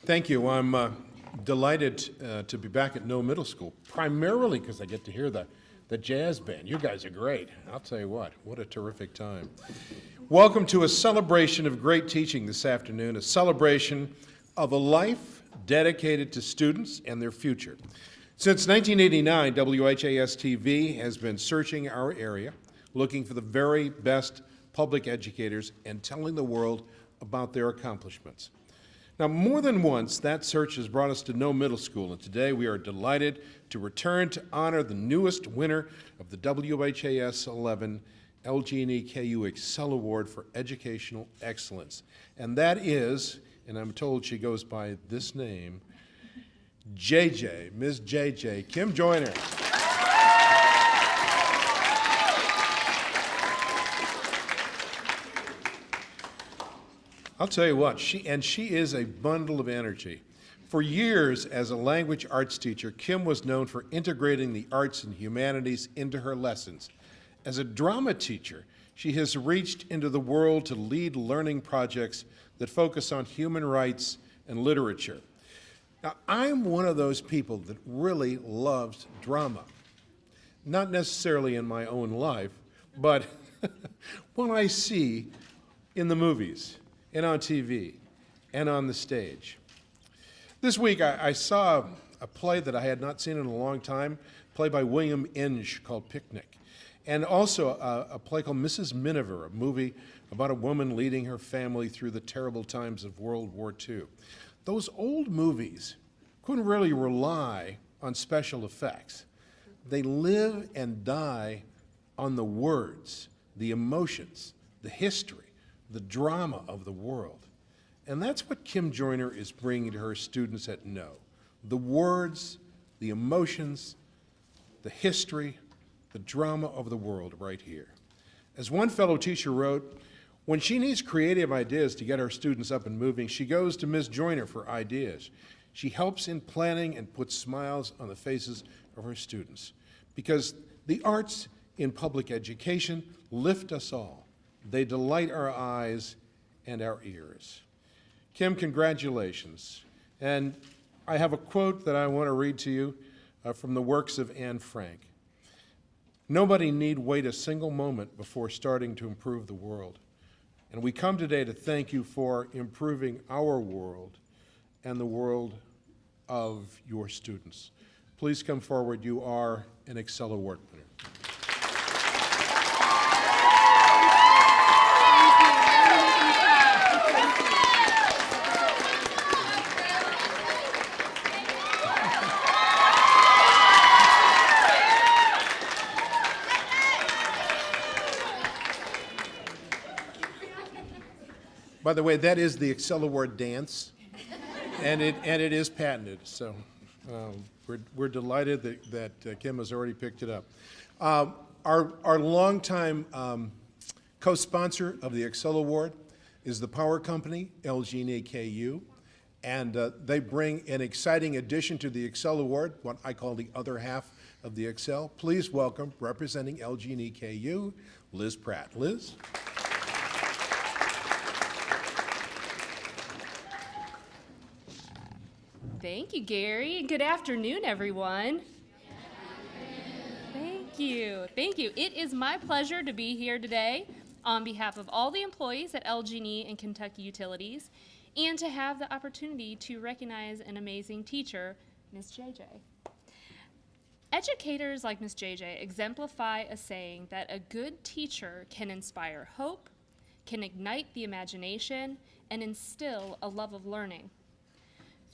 Thank you. I'm delighted to be back at Noe Middle School, primarily because I get to hear the jazz band. You guys are great. I'll tell you what a terrific time. Welcome to a celebration of great teaching this afternoon, a celebration of a life dedicated to students and their future. Since 1989, WHAS TV has been searching our area, looking for the very best public educators and telling the world about their accomplishments. Now, more than once, that search has brought us to Noe Middle School, and today we are delighted to return to honor the newest winner of the WHAS 11 LG&E KU ExCEL Award for Educational Excellence. And that is, and I'm told she goes by this name, JJ, Ms. JJ, Kim Joyner. I'll tell you what, she is a bundle of energy. For years as a language arts teacher, Kim was known for integrating the arts and humanities into her lessons. As a drama teacher, she has reached into the world to lead learning projects that focus on human rights and literature. Now, I'm one of those people that really loves drama. Not necessarily in my own life, but what I see in the movies, and on TV, and on the stage. This week, I saw a play that I had not seen in a long time, a play by William Inge called Picnic, and also a play called Mrs. Miniver, a movie about a woman leading her family through the terrible times of World War II. Those old movies couldn't really rely on special effects. They live and die on the words, the emotions, the history, the drama of the world. And that's what Kim Joyner is bringing to her students at Noe. The words, the emotions, the history, the drama of the world right here. As one fellow teacher wrote, when she needs creative ideas to get her students up and moving, she goes to Ms. Joyner for ideas. She helps in planning and puts smiles on the faces of her students. Because the arts in public education lift us all. They delight our eyes and our ears. Kim, congratulations. And I have a quote that I want to read to you from the works of Anne Frank. Nobody need wait a single moment before starting to improve the world. And we come today to thank you for improving our world and the world of your students. Please come forward. You are an ExCEL Award winner. By the way, that is the ExCEL Award dance, and it is patented. So we're delighted that Kim has already picked it up. Our longtime co-sponsor of the ExCEL Award is the power company, LG&E KU, and they bring an exciting addition to the ExCEL Award, what I call the other half of the ExCEL. Please welcome, representing LG&E KU, Liz Pratt. Liz? Thank you, Gary. Good afternoon, everyone. Thank you. Thank you. It is my pleasure to be here today on behalf of all the employees at LG&E and Kentucky Utilities, and to have the opportunity to recognize an amazing teacher, Ms. JJ. Educators like Ms. JJ exemplify a saying that a good teacher can inspire hope, can ignite the imagination, and instill a love of learning.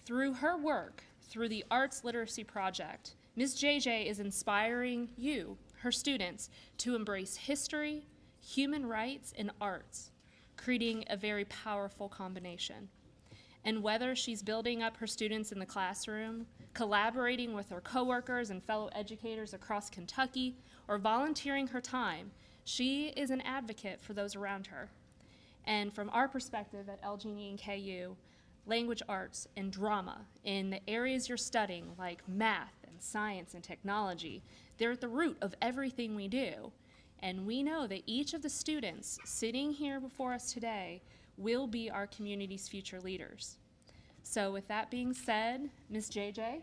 Through her work, through the Arts Literacy Project, Ms. JJ is inspiring you, her students, to embrace history, human rights, and arts, creating a very powerful combination. And whether she's building up her students in the classroom, collaborating with her coworkers and fellow educators across Kentucky, or volunteering her time, she is an advocate for those around her. And from our perspective at LG&E and KU, language arts and drama in the areas you're studying, like math and science and technology, they're at the root of everything we do. And we know that each of the students sitting here before us today will be our community's future leaders. So with that being said, Ms. JJ,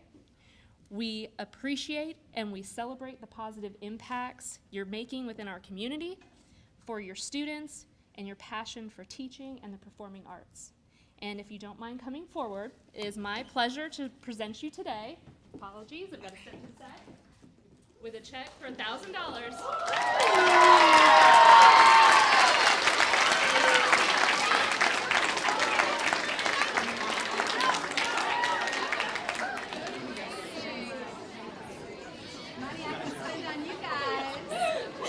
we appreciate and we celebrate the positive impacts you're making within our community, for your students, and your passion for teaching and the performing arts. And if you don't mind coming forward, it is my pleasure to present you today, apologies, I've got to step to the side, with a check for $1,000.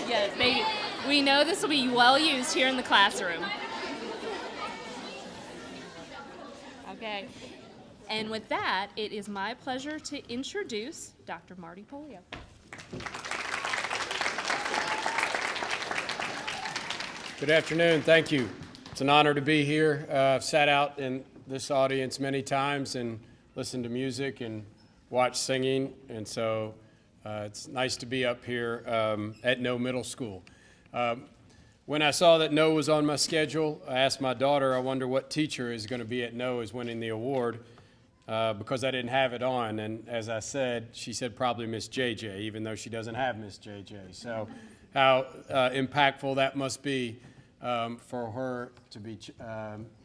Yes, we know this will be well used here in the classroom. Okay, and with that, it is my pleasure to introduce Dr. Marty Polio. Good afternoon, thank you. It's an honor to be here. I've sat out in this audience many times and listened to music and watched singing, and so it's nice to be up here at Noe Middle School. When I saw that Noe was on my schedule, I asked my daughter, I wonder what teacher is going to be at Noe as winning the award, because I didn't have it on. And as I said, she said probably Miss JJ, even though she doesn't have Miss JJ. So how impactful that must be for her to be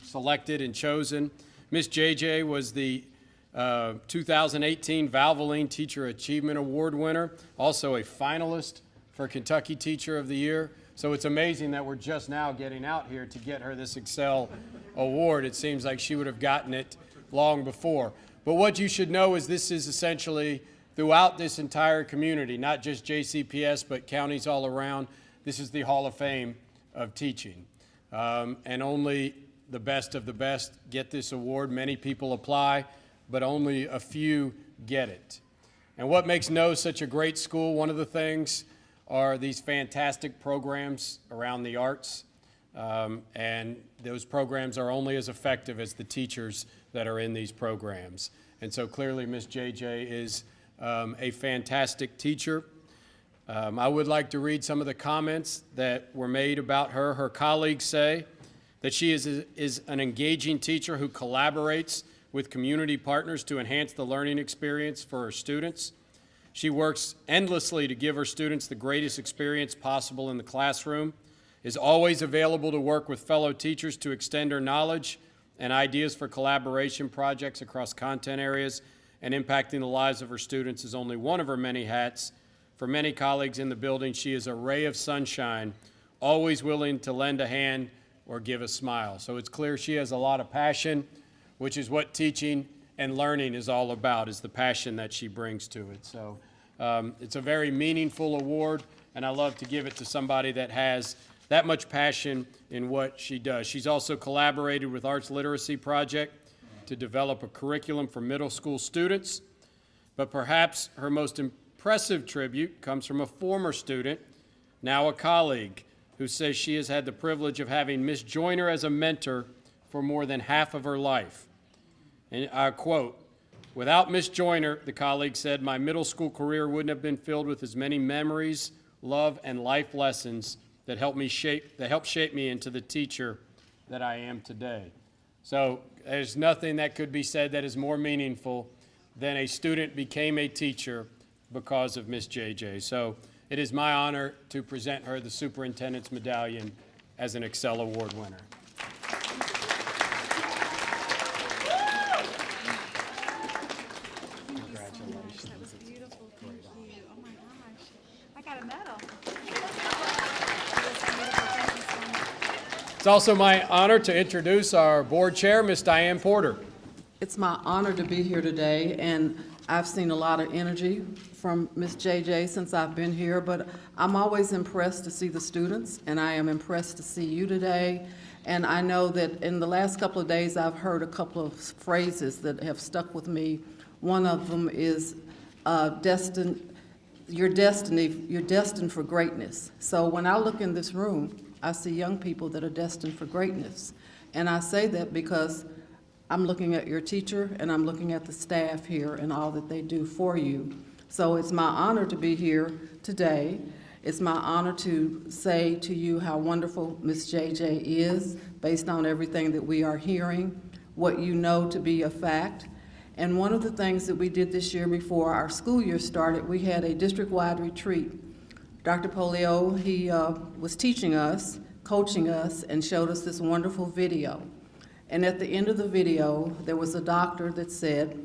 selected and chosen. Miss JJ was the 2018 Valvoline Teacher Achievement Award winner, also a finalist for Kentucky Teacher of the Year. So it's amazing that we're just now getting out here to get her this ExCEL Award. It seems like she would have gotten it long before. But what you should know is this is essentially throughout this entire community, not just JCPS, but counties all around. This is the Hall of Fame of teaching. And only the best of the best get this award. Many people apply, but only a few get it. And what makes Noe such a great school, one of the things are these fantastic programs around the arts, and those programs are only as effective as the teachers that are in these programs. And so clearly Ms. JJ is a fantastic teacher. I would like to read some of the comments that were made about her. Her colleagues say that she is an engaging teacher who collaborates with community partners to enhance the learning experience for her students. She works endlessly to give her students the greatest experience possible in the classroom, is always available to work with fellow teachers to extend her knowledge and ideas for collaboration projects across content areas, and impacting the lives of her students is only one of her many hats. For many colleagues in the building, she is a ray of sunshine, always willing to lend a hand or give a smile. So it's clear she has a lot of passion, which is what teaching and learning is all about, is the passion that she brings to it. So it's a very meaningful award, and I love to give it to somebody that has that much passion in what she does. She's also collaborated with Arts Literacy Project to develop a curriculum for middle school students, but perhaps her most impressive tribute comes from a former student, now a colleague, who says she has had the privilege of having Miss Joyner as a mentor for more than half of her life. And I quote, "Without Miss Joyner," the colleague said, "my middle school career wouldn't have been filled with as many memories, love, and life lessons that helped shape me into the teacher that I am today." So there's nothing that could be said that is more meaningful than a student became a teacher because of Miss JJ. So it is my honor to present her the Superintendent's Medallion as an ExCEL Award winner. That was beautiful. Thank you. Oh my gosh. I got a medal. It's also my honor to introduce our board chair, Ms. Diane Porter. It's my honor to be here today, and I've seen a lot of energy from Ms. JJ since I've been here, but I'm always impressed to see the students, and I am impressed to see you today. And I know that in the last couple of days, I've heard a couple of phrases that have stuck with me. One of them is you're destined for greatness. So when I look in this room, I see young people that are destined for greatness. And I say that because I'm looking at your teacher and I'm looking at the staff here and all that they do for you. So it's my honor to be here today. It's my honor to say to you how wonderful Ms. JJ is based on everything that we are hearing. what you know to be a fact. And one of the things that we did this year before our school year started, we had a district-wide retreat. Dr. Polio, he was teaching us, coaching us, and showed us this wonderful video. And at the end of the video, there was a doctor that said,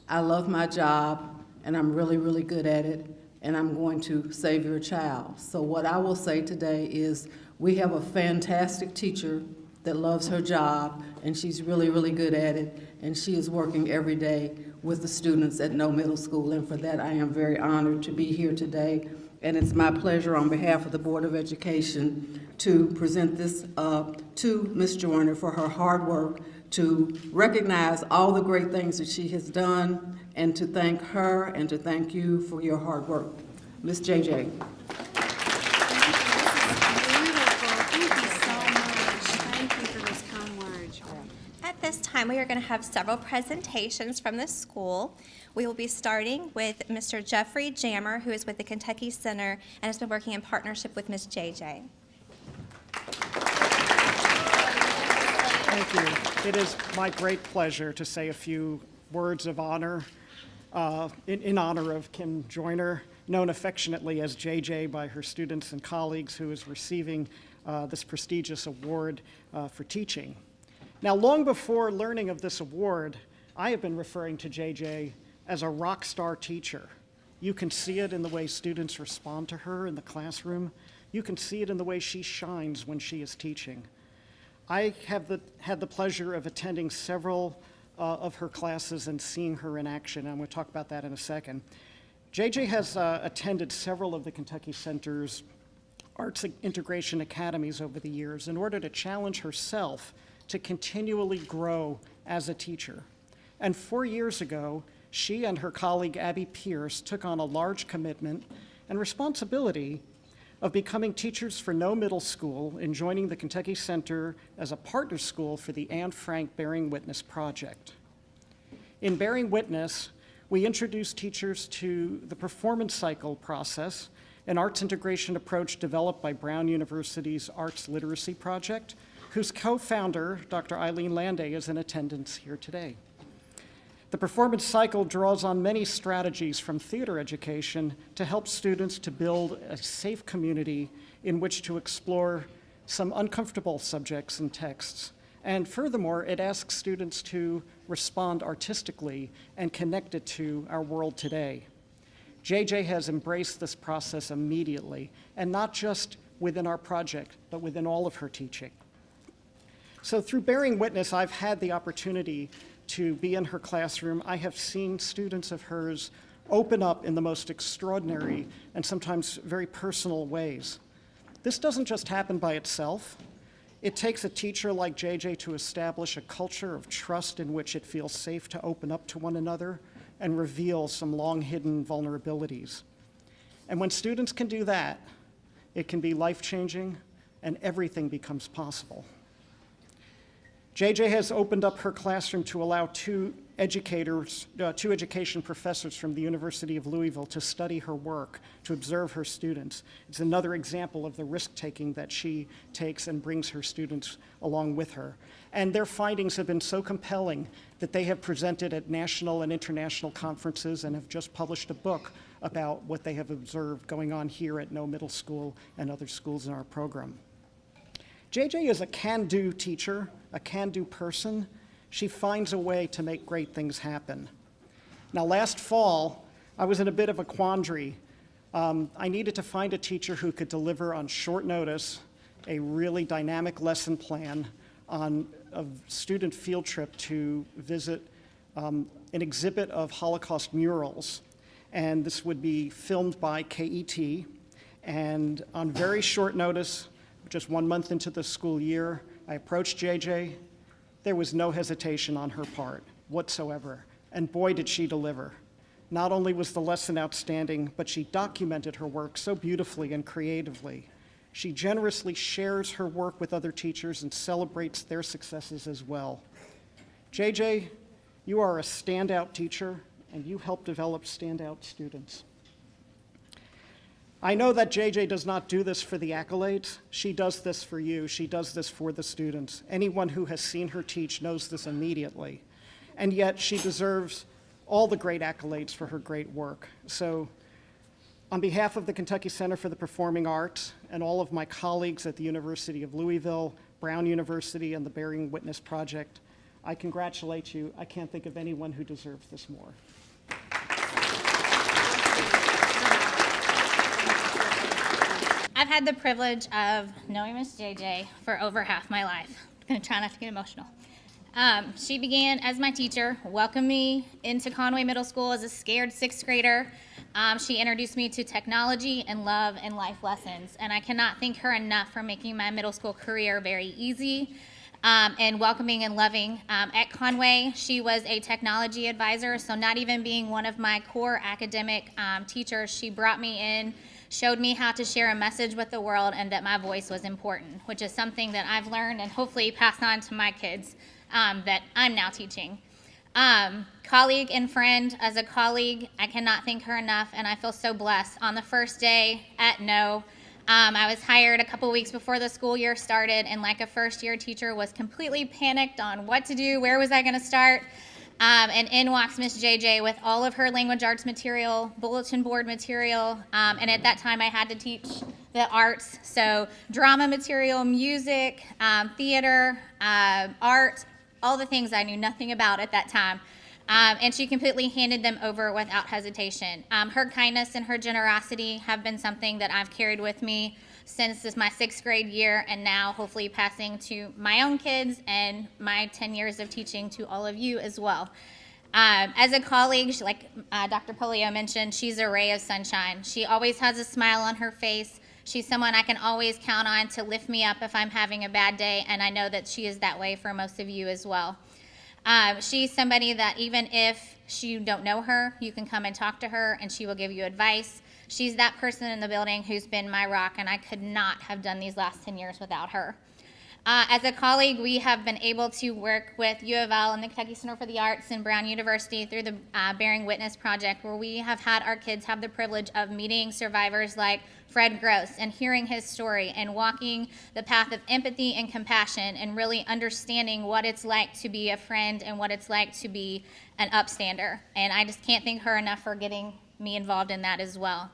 "I love my job, and I'm really, really good at it, and I'm going to save your child." So what I will say today is we have a fantastic teacher that loves her job, and she's really, really good at it, and she is working every day with the students at Noe Middle School, and for that I am very honored to be here today. And it's my pleasure on behalf of the Board of Education to present this to Ms. Joyner for her hard work, to recognize all the great things that she has done, and to thank her and to thank you for your hard work. Ms. JJ. At this time, we are going to have several presentations from the school. We will be starting with Mr. Jeffrey Jammer, who is with the Kentucky Center and has been working in partnership with Ms. JJ. Thank you. It is my great pleasure to say a few words of honor in honor of Kim Joyner, known affectionately as JJ by her students and colleagues, who is receiving this prestigious award for teaching. Now, long before learning of this award, I have been referring to JJ as a rock star teacher. You can see it in the way students respond to her in the classroom. You can see it in the way she shines when she is teaching. I have had the pleasure of attending several of her classes and seeing her in action. I'm going to talk about that in a second. JJ has attended several of the Kentucky Center's Arts Integration Academies over the years in order to challenge herself to continually grow as a teacher. And 4 years ago, she and her colleague Abby Pierce took on a large commitment and responsibility of becoming teachers for Noe Middle School and joining the Kentucky Center as a partner school for the Anne Frank Bearing Witness Project. In Bearing Witness, we introduced teachers to the performance cycle process, an arts integration approach developed by Brown University's Arts Literacy Project, whose co-founder, Dr. Eileen Landay, is in attendance here today. The performance cycle draws on many strategies from theater education to help students to build a safe community in which to explore some uncomfortable subjects and texts. And furthermore, it asks students to respond artistically and connect it to our world today. JJ has embraced this process immediately, and not just within our project, but within all of her teaching. So through Bearing Witness, I've had the opportunity to be in her classroom. I have seen students of hers open up in the most extraordinary and sometimes very personal ways. This doesn't just happen by itself. It takes a teacher like JJ to establish a culture of trust in which it feels safe to open up to one another and reveal some long-hidden vulnerabilities. And when students can do that, it can be life-changing and everything becomes possible. JJ has opened up her classroom to allow two education professors from the University of Louisville to study her work, to observe her students. It's another example of the risk-taking that she takes and brings her students along with her. And their findings have been so compelling that they have presented at national and international conferences and have just published a book about what they have observed going on here at Noe Middle School and other schools in our program. JJ is a can-do teacher, a can-do person. She finds a way to make great things happen. Now, last fall, I was in a bit of a quandary. I needed to find a teacher who could deliver on short notice a really dynamic lesson plan on a student field trip to visit an exhibit of Holocaust murals. And this would be filmed by KET. And on very short notice, just 1 month into the school year, I approached JJ. There was no hesitation on her part whatsoever, and boy, did she deliver. Not only was the lesson outstanding, but she documented her work so beautifully and creatively. She generously shares her work with other teachers and celebrates their successes as well. JJ, you are a standout teacher, and you help develop standout students. I know that JJ does not do this for the accolades. She does this for you. She does this for the students. Anyone who has seen her teach knows this immediately. And yet she deserves all the great accolades for her great work. So on behalf of the Kentucky Center for the Performing Arts and all of my colleagues at the University of Louisville, Brown University, and the Bearing Witness Project, I congratulate you. I can't think of anyone who deserves this more. I've had the privilege of knowing Miss JJ for over half my life. I'm going to try not to get emotional. She began as my teacher, welcomed me into Noe Middle School as a scared sixth grader. She introduced me to technology and love and life lessons, and I cannot thank her enough for making my middle school career very easy and welcoming and loving. At Conway, she was a technology advisor, so not even being one of my core academic teachers, she brought me in, showed me how to share a message with the world and that my voice was important, which is something that I've learned and hopefully passed on to my kids that I'm now teaching. Colleague and friend, as a colleague, I cannot thank her enough, and I feel so blessed. On the first day at Noe, I was hired a couple weeks before the school year started, and like a first-year teacher, was completely panicked on what to do, where was I going to start, and in walks Miss JJ with all of her language arts material, bulletin board material, and at that time I had to teach the arts, so drama material, music, theater, art, all the things I knew nothing about at that time. And she completely handed them over without hesitation. Her kindness and her generosity have been something that I've carried with me since my sixth grade year, and now hopefully passing to my own kids and my 10 years of teaching to all of you as well. As a colleague, like Dr. Polio mentioned, she's a ray of sunshine. She always has a smile on her face. She's someone I can always count on to lift me up if I'm having a bad day, and I know that she is that way for most of you as well. She's somebody that even if you don't know her, you can come and talk to her and she will give you advice. She's that person in the building who's been my rock, and I could not have done these last 10 years without her. As a colleague, we have been able to work with U of L and the Kentucky Center for the Arts and Brown University through the Bearing Witness Project, where we have had our kids have the privilege of meeting survivors like Fred Gross and hearing his story and walking the path of empathy and compassion and really understanding what it's like to be a friend and what it's like to be an upstander. And I just can't thank her enough for getting me involved in that as well.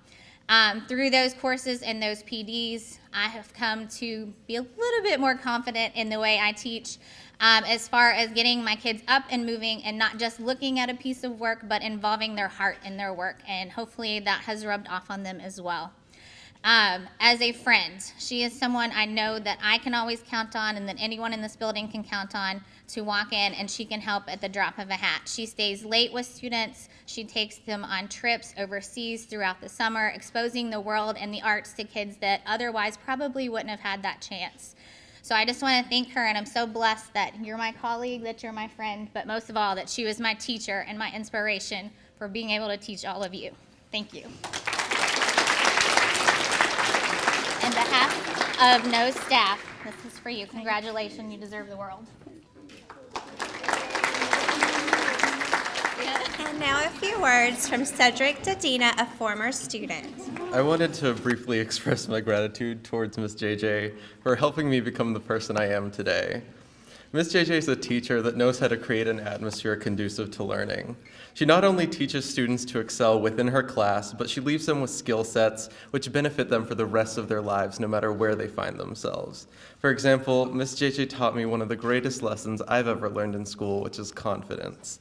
Through those courses and those PDs, I have come to be a little bit more confident in the way I teach, as far as getting my kids up and moving and not just looking at a piece of work, but involving their heart in their work, and hopefully that has rubbed off on them as well. As a friend, she is someone I know that I can always count on and that anyone in this building can count on to walk in, and she can help at the drop of a hat. She stays late with students. She takes them on trips overseas throughout the summer, exposing the world and the arts to kids that otherwise probably wouldn't have had that chance. So I just want to thank her, and I'm so blessed that you're my colleague, that you're my friend, but most of all, that she was my teacher and my inspiration for being able to teach all of you. Thank you. On behalf of Noe's staff, this is for you. Congratulations, you deserve the world. And now a few words from Cedric Dedina, a former student. I wanted to briefly express my gratitude towards Ms. JJ for helping me become the person I am today. Ms. JJ is a teacher that knows how to create an atmosphere conducive to learning. She not only teaches students to excel within her class, but she leaves them with skill sets which benefit them for the rest of their lives, no matter where they find themselves. For example, Ms. JJ taught me one of the greatest lessons I've ever learned in school, which is confidence.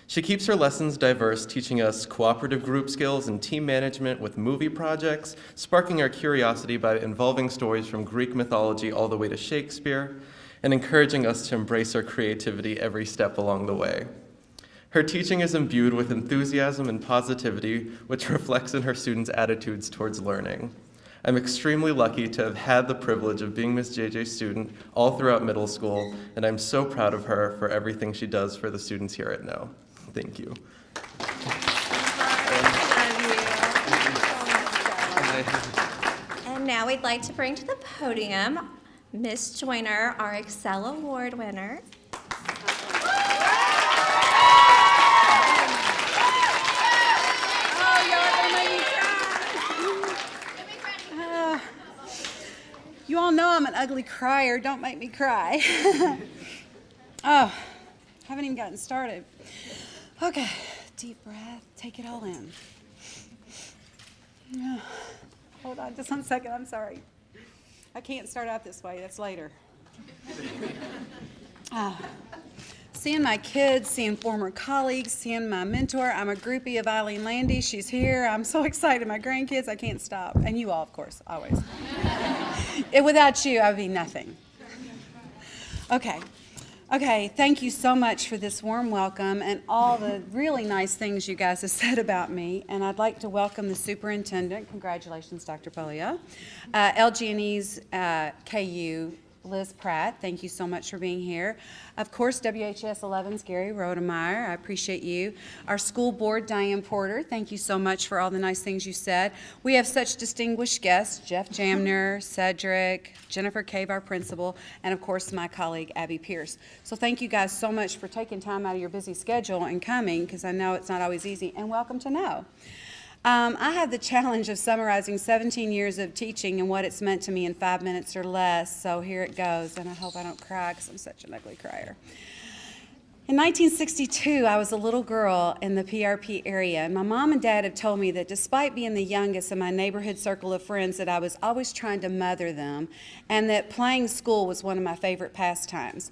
She keeps her lessons diverse, teaching us cooperative group skills and team management with movie projects, sparking our curiosity by involving stories from Greek mythology all the way to Shakespeare, and encouraging us to embrace our creativity every step along the way. Her teaching is imbued with enthusiasm and positivity, which reflects in her students' attitudes towards learning. I'm extremely lucky to have had the privilege of being Ms. JJ's student all throughout middle school, and I'm so proud of her for everything she does for the students here at Noe. Thank you. And now we'd like to bring to the podium Ms. Joyner, our ExCEL Award winner. ugly crier. Don't make me cry. Oh, haven't even gotten started. Okay, deep breath. Take it all in. Hold on just 1 second. I'm sorry. I can't start out this way. That's later. Seeing my kids, seeing former colleagues, seeing my mentor. I'm a groupie of Eileen Landy. She's here. I'm so excited. My grandkids, I can't stop. And you all, of course, always. Without you, I would be nothing. Okay, thank you so much for this warm welcome and all the really nice things you guys have said about me. And I'd like to welcome the superintendent. Congratulations, Dr. Polio. LG&E's KU, Liz Pratt, thank you so much for being here. Of course, WHS 11's Gary Rodemeyer, I appreciate you. Our school board, Diane Porter, thank you so much for all the nice things you said. We have such distinguished guests, Jeff Jamner, Cedric, Jennifer Cave, our principal, and of course, my colleague, Abby Pierce. So thank you guys so much for taking time out of your busy schedule and coming, because I know it's not always easy, and welcome to Noe. I have the challenge of summarizing 17 years of teaching and what it's meant to me in 5 minutes or less, so here it goes, and I hope I don't cry because I'm such an ugly crier. In 1962, I was a little girl in the PRP area, and my mom and dad had told me that despite being the youngest in my neighborhood circle of friends, that I was always trying to mother them, and that playing school was one of my favorite pastimes.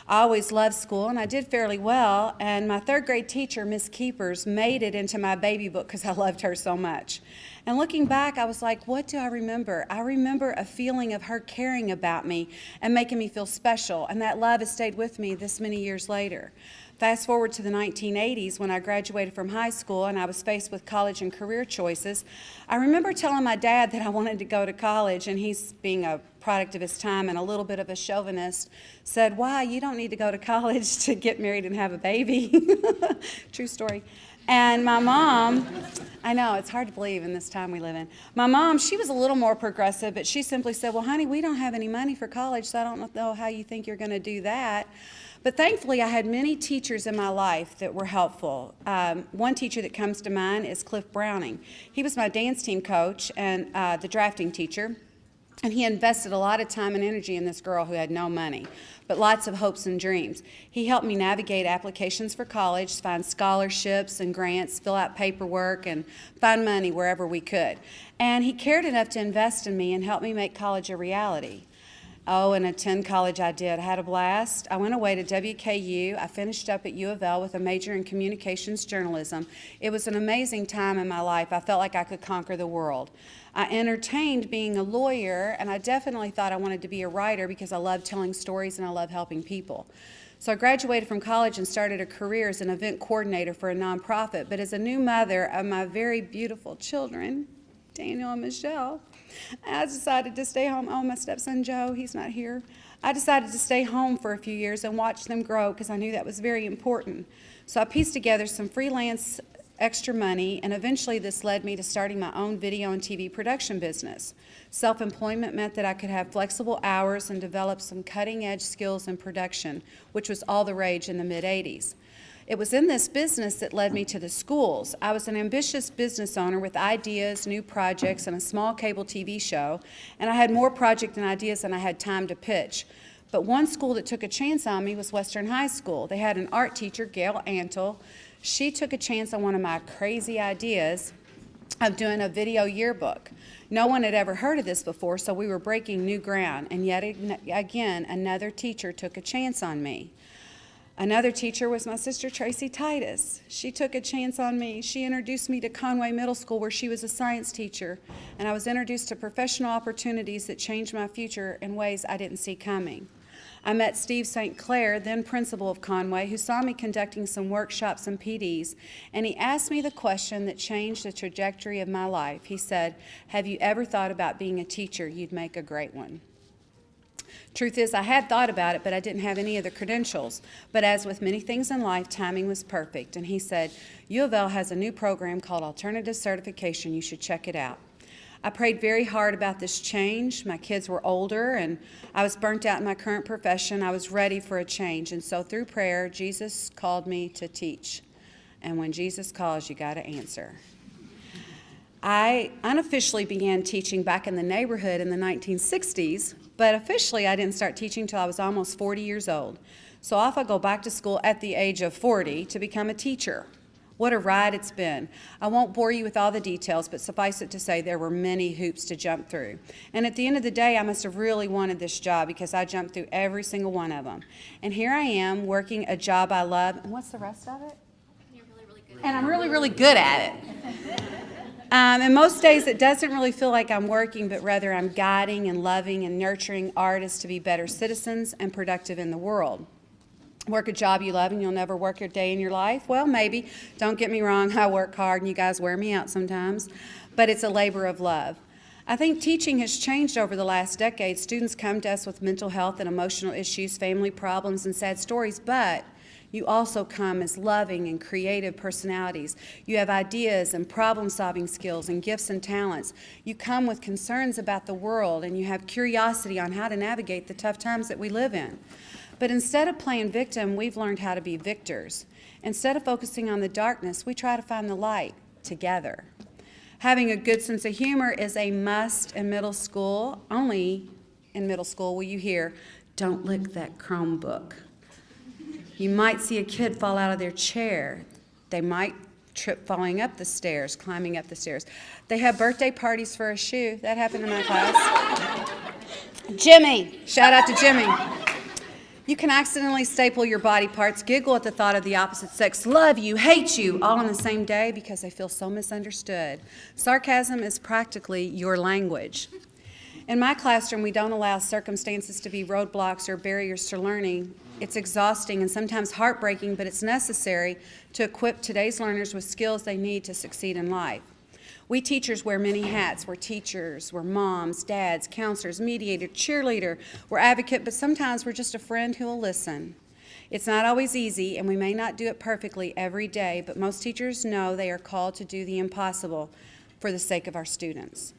I always loved school, and I did fairly well, and my third grade teacher, Miss Keepers, made it into my baby book because I loved her so much. And looking back, I was like, what do I remember? I remember a feeling of her caring about me and making me feel special, and that love has stayed with me this many years later. Fast forward to the 1980s when I graduated from high school and I was faced with college and career choices. I remember telling my dad that I wanted to go to college, and he's, being a product of his time and a little bit of a chauvinist, said, "Why, you don't need to go to college to get married and have a baby." True story. And my mom, I know, it's hard to believe in this time we live in. My mom, she was a little more progressive, but she simply said, "Well, honey, we don't have any money for college, so I don't know how you think you're going to do that." But thankfully, I had many teachers in my life that were helpful. One teacher that comes to mind is Cliff Browning. He was my dance team coach and the drafting teacher, and he invested a lot of time and energy in this girl who had no money, but lots of hopes and dreams. He helped me navigate applications for college, find scholarships and grants, fill out paperwork, and find money wherever we could. And he cared enough to invest in me and help me make college a reality. Oh, and attend college I did. I had a blast. I went away to WKU. I finished up at U of L with a major in communications journalism. It was an amazing time in my life. I felt like I could conquer the world. I entertained being a lawyer, and I definitely thought I wanted to be a writer because I love telling stories and I love helping people. So I graduated from college and started a career as an event coordinator for a nonprofit. But as a new mother of my very beautiful children, Daniel and Michelle, I decided to stay home. Oh, my stepson Joe, he's not here. I decided to stay home for a few years and watch them grow because I knew that was very important. So I pieced together some freelance extra money, and eventually this led me to starting my own video and TV production business. Self-employment meant that I could have flexible hours and develop some cutting-edge skills in production, which was all the rage in the mid-'80s. It was in this business that led me to the schools. I was an ambitious business owner with ideas, new projects, and a small cable TV show, and I had more projects and ideas than I had time to pitch. But one school that took a chance on me was Western High School. They had an art teacher, Gail Antle. She took a chance on one of my crazy ideas of doing a video yearbook. No one had ever heard of this before, so we were breaking new ground, and yet again, another teacher took a chance on me. Another teacher was my sister, Tracy Titus. She took a chance on me. She introduced me to Noe Middle School, where she was a science teacher, and I was introduced to professional opportunities that changed my future in ways I didn't see coming. I met Steve St. Clair, then principal of Conway, who saw me conducting some workshops and PDs, and he asked me the question that changed the trajectory of my life. He said, "Have you ever thought about being a teacher? You'd make a great one." Truth is, I had thought about it, but I didn't have any of the credentials. But as with many things in life, timing was perfect. And he said, "U of L has a new program called Alternative Certification. You should check it out." I prayed very hard about this change. My kids were older, and I was burnt out in my current profession. I was ready for a change. And so through prayer, Jesus called me to teach. And when Jesus calls, you got to answer. I unofficially began teaching back in the neighborhood in the 1960s, but officially I didn't start teaching until I was almost 40 years old. So off I go back to school at the age of 40 to become a teacher. What a ride it's been. I won't bore you with all the details, but suffice it to say there were many hoops to jump through. And at the end of the day, I must have really wanted this job because I jumped through every single one of them. And here I am working a job I love. And what's the rest of it? You're really good. And I'm really, really good at it. And most days it doesn't really feel like I'm working, but rather I'm guiding and loving and nurturing artists to be better citizens and productive in the world. Work a job you love and you'll never work your day in your life? Well, maybe. Don't get me wrong, I work hard and you guys wear me out sometimes, but it's a labor of love. I think teaching has changed over the last decade. Students come to us with mental health and emotional issues, family problems, and sad stories, but you also come as loving and creative personalities. You have ideas and problem-solving skills and gifts and talents. You come with concerns about the world and you have curiosity on how to navigate the tough times that we live in. But instead of playing victim, we've learned how to be victors. Instead of focusing on the darkness, we try to find the light together. Having a good sense of humor is a must in middle school. Only in middle school will you hear, "Don't lick that Chromebook." You might see a kid fall out of their chair. They might trip falling up the stairs, climbing up the stairs. They have birthday parties for a shoe. That happened in my class. Jimmy, shout out to Jimmy. You can accidentally staple your body parts, giggle at the thought of the opposite sex, love you, hate you, all on the same day because they feel so misunderstood. Sarcasm is practically your language. In my classroom, we don't allow circumstances to be roadblocks or barriers to learning. It's exhausting and sometimes heartbreaking, but it's necessary to equip today's learners with skills they need to succeed in life. We teachers wear many hats. We're teachers, we're moms, dads, counselors, mediator, cheerleader, we're advocate, but sometimes we're just a friend who will listen. It's not always easy, and we may not do it perfectly every day, but most teachers know they are called to do the impossible for the sake of our students.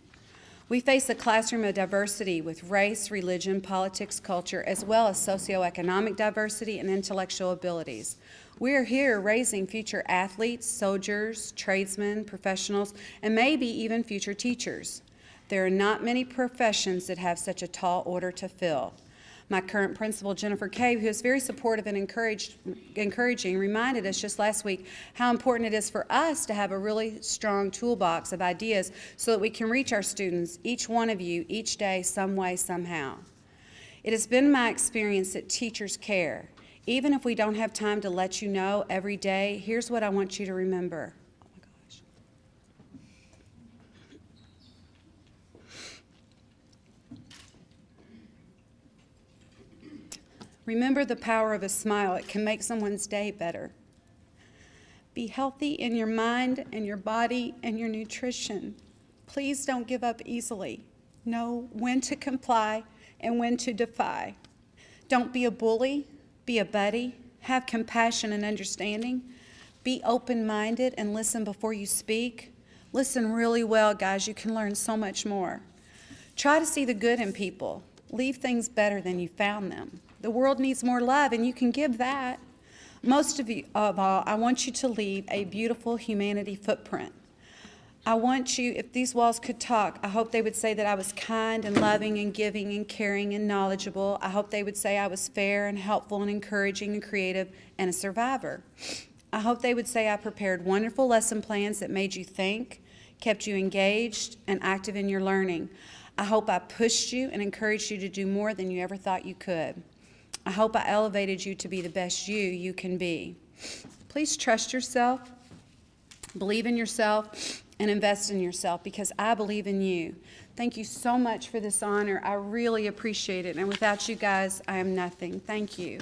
We face a classroom of diversity with race, religion, politics, culture, as well as socioeconomic diversity and intellectual abilities. We are here raising future athletes, soldiers, tradesmen, professionals, and maybe even future teachers. There are not many professions that have such a tall order to fill. My current principal, Jennifer Cave, who is very supportive and encouraging, reminded us just last week how important it is for us to have a really strong toolbox of ideas so that we can reach our students, each one of you, each day, some way, somehow. It has been my experience that teachers care. Even if we don't have time to let you know every day, here's what I want you to remember. Oh my gosh. Remember the power of a smile. It can make someone's day better. Be healthy in your mind and your body and your nutrition. Please don't give up easily. Know when to comply and when to defy. Don't be a bully. Be a buddy, have compassion and understanding, be open-minded and listen before you speak. Listen really well, guys, you can learn so much more. Try to see the good in people. Leave things better than you found them. The world needs more love, and you can give that. Most of all, I want you to leave a beautiful humanity footprint. I want you, if these walls could talk, I hope they would say that I was kind and loving and giving and caring and knowledgeable. I hope they would say I was fair and helpful and encouraging and creative and a survivor. I hope they would say I prepared wonderful lesson plans that made you think, kept you engaged and active in your learning. I hope I pushed you and encouraged you to do more than you ever thought you could. I hope I elevated you to be the best you can be. Please trust yourself, believe in yourself, and invest in yourself because I believe in you. Thank you so much for this honor. I really appreciate it. And without you guys, I am nothing. Thank you.